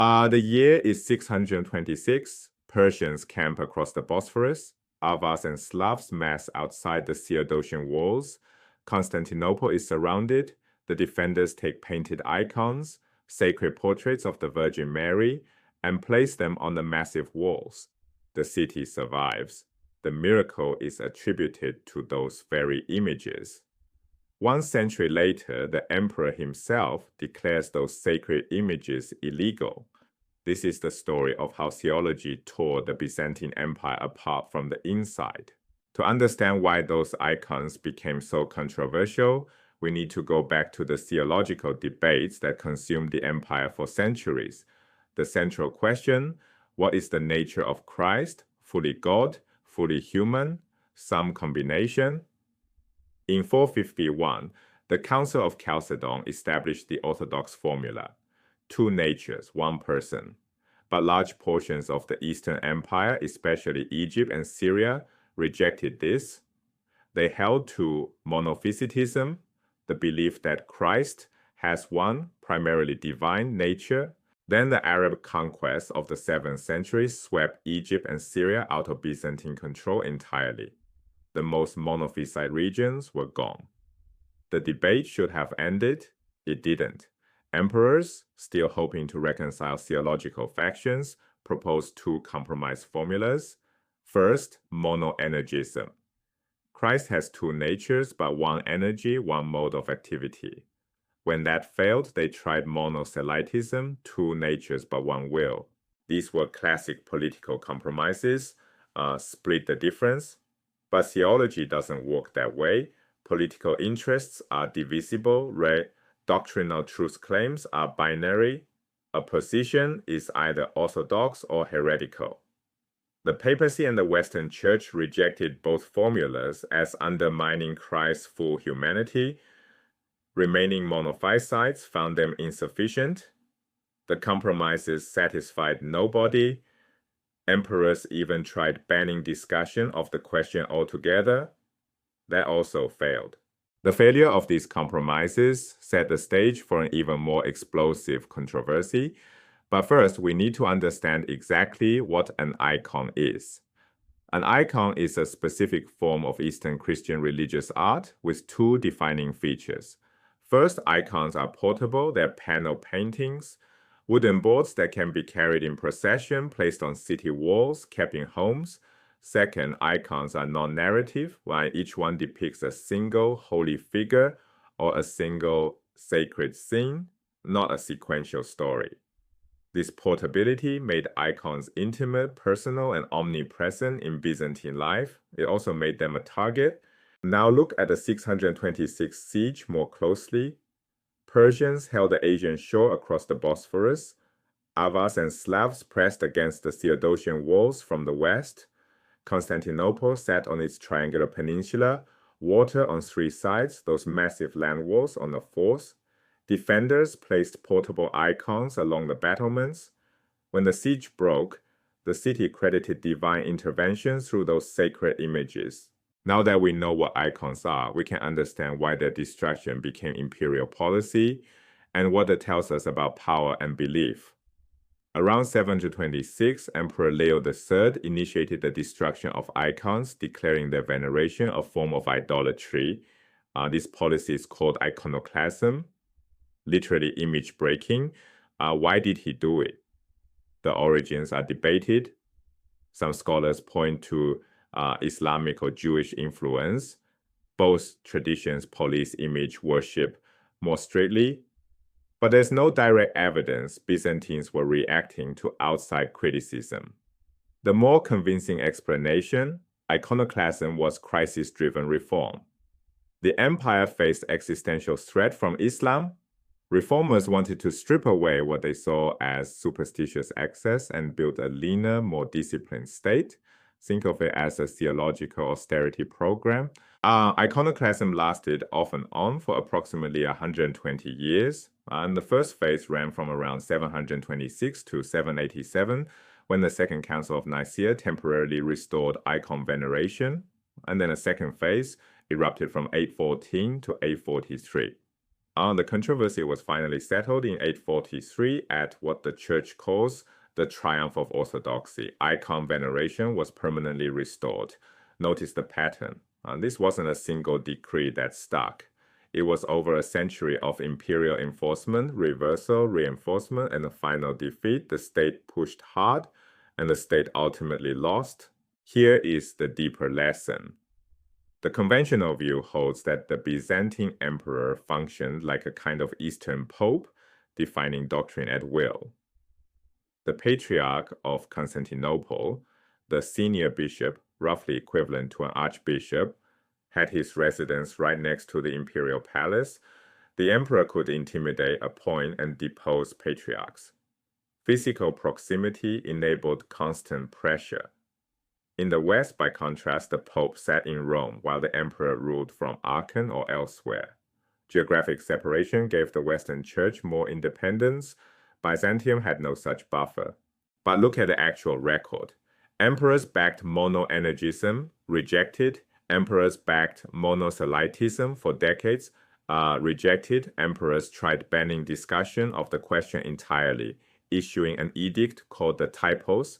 The year is 626. Persians camp across the Bosphorus. Avars and Slavs mass outside the Theodosian walls. Constantinople is surrounded. The defenders take painted icons, sacred portraits of the Virgin Mary, and place them on the massive walls. The city survives. The miracle is attributed to those very images. 1 century later, the emperor himself declares those sacred images illegal. This is the story of how theology tore the Byzantine Empire apart from the inside. To understand why those icons became so controversial, we need to go back to the theological debates that consumed the empire for centuries. The central question, what is the nature of Christ? Fully God, fully human, some combination? In 451, the Council of Chalcedon established the orthodox formula: 2 natures, 1 person. But large portions of the Eastern Empire, especially Egypt and Syria, rejected this. They held to Monophysitism, the belief that Christ has one primarily divine nature. Then the Arab conquest of the 7th century swept Egypt and Syria out of Byzantine control entirely. The most monophysite regions were gone. The debate should have ended. It didn't. Emperors, still hoping to reconcile theological factions, proposed 2 compromise formulas. First, mono-energism. Christ has 2 natures, but 1 energy, 1 mode of activity. When that failed, they tried monothelitism, 2 natures, but 1 will. These were classic political compromises, split the difference. But theology doesn't work that way. Political interests are divisible, doctrinal truth claims are binary. A position is either orthodox or heretical. The papacy and the Western Church rejected both formulas as undermining Christ's full humanity. Remaining monophysites found them insufficient. The compromises satisfied nobody. Emperors even tried banning discussion of the question altogether. That also failed. The failure of these compromises set the stage for an even more explosive controversy. But first, we need to understand exactly what an icon is. An icon is a specific form of Eastern Christian religious art with 2 defining features. First, icons are portable. They're panel paintings, wooden boards that can be carried in procession, placed on city walls, kept in homes. Second, icons are non-narrative, while each one depicts a single holy figure or a single sacred scene, not a sequential story. This portability made icons intimate, personal, and omnipresent in Byzantine life. It also made them a target. Now look at the 626 siege more closely. Persians held the Asian shore across the Bosphorus. Avars and Slavs pressed against the Theodosian walls from the west. Constantinople sat on its triangular peninsula, water on 3 sides, those massive land walls on the 4th. Defenders placed portable icons along the battlements. When the siege broke, the city credited divine intervention through those sacred images. Now that we know what icons are, we can understand why their destruction became imperial policy and what it tells us about power and belief. Around 726, Emperor Leo III initiated the destruction of icons, declaring their veneration a form of idolatry. This policy is called Iconoclasm, literally image breaking. Why did he do it? The origins are debated. Some scholars point to Islamic or Jewish influence. Both traditions police image worship more strictly. But there's no direct evidence Byzantines were reacting to outside criticism. The more convincing explanation, iconoclasm was crisis-driven reform. The empire faced existential threat from Islam. Reformers wanted to strip away what they saw as superstitious excess and build a leaner, more disciplined state. Think of it as a theological austerity program. Iconoclasm lasted off and on for approximately 120 years. And the first phase ran from around 726 to 787, when the Second Council of Nicaea temporarily restored icon veneration. And then a second phase erupted from 814 to 843. The controversy was finally settled in 843 at what the Church calls the triumph of orthodoxy. Icon veneration was permanently restored. Notice the pattern. This wasn't a single decree that stuck. It was over a century of imperial enforcement, reversal, reinforcement, and a final defeat. The state pushed hard, and the state ultimately lost. Here is the deeper lesson. The conventional view holds that the Byzantine emperor functioned like a kind of Eastern pope, defining doctrine at will. The Patriarch of Constantinople, the senior bishop, roughly equivalent to an archbishop, had his residence right next to the imperial palace. The emperor could intimidate, appoint, and depose patriarchs. Physical proximity enabled constant pressure. In the West, by contrast, the Pope sat in Rome while the emperor ruled from Aachen or elsewhere. Geographic separation gave the Western Church more independence. Byzantium had no such buffer. But look at the actual record. Emperors backed Mono-energism, rejected. Emperors backed Monothelitism for decades, rejected. Emperors tried banning discussion of the question entirely, issuing an edict called the Typos,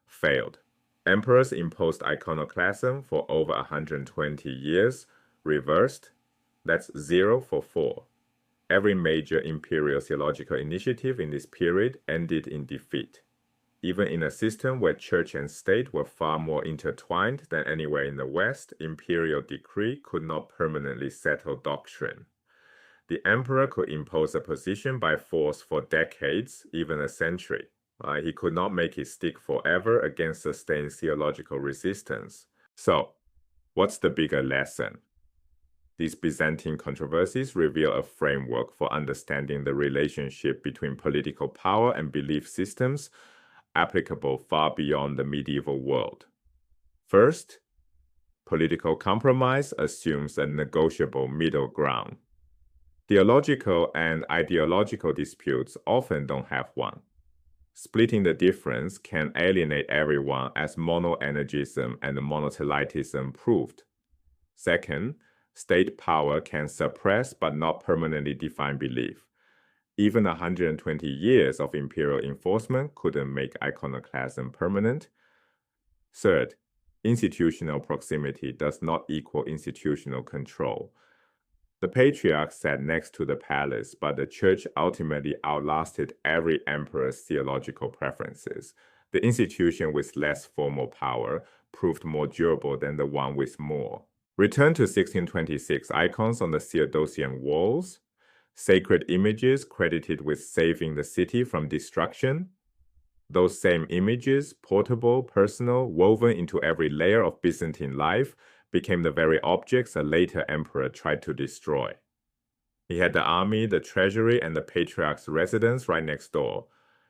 failed. Emperors imposed iconoclasm for over 120 years, reversed. That's 0 for 4. Every major imperial theological initiative in this period ended in defeat. Even in a system where church and state were far more intertwined than anywhere in the West, imperial decree could not permanently settle doctrine. The emperor could impose a position by force for decades, even a century. He could not make it stick forever against sustained theological resistance. So, what's the bigger lesson? These Byzantine controversies reveal a framework for understanding the relationship between political power and belief systems, applicable far beyond the medieval world. First, political compromise assumes a negotiable middle ground. Theological and ideological disputes often don't have one. Splitting the difference can alienate everyone, as Mono-energism and Monothelitism proved. Second, state power can suppress but not permanently define belief. Even 120 years of imperial enforcement couldn't make iconoclasm permanent. Third, institutional proximity does not equal institutional control. The Patriarch sat next to the palace, but the church ultimately outlasted every emperor's theological preferences. The institution with less formal power proved more durable than the one with more. Return to 1626 icons on the Theodosian walls, sacred images credited with saving the city from destruction. Those same images, portable, personal, woven into every layer of Byzantine life, became the very objects a later emperor tried to destroy. He had the army, the treasury, and the Patriarch's residence right next door.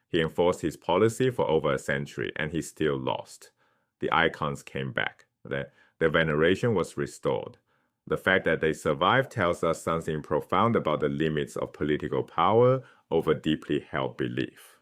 He enforced his policy for over a century, and he still lost. The icons came back. The veneration was restored. The fact that they survived tells us something profound about the limits of political power over deeply held belief.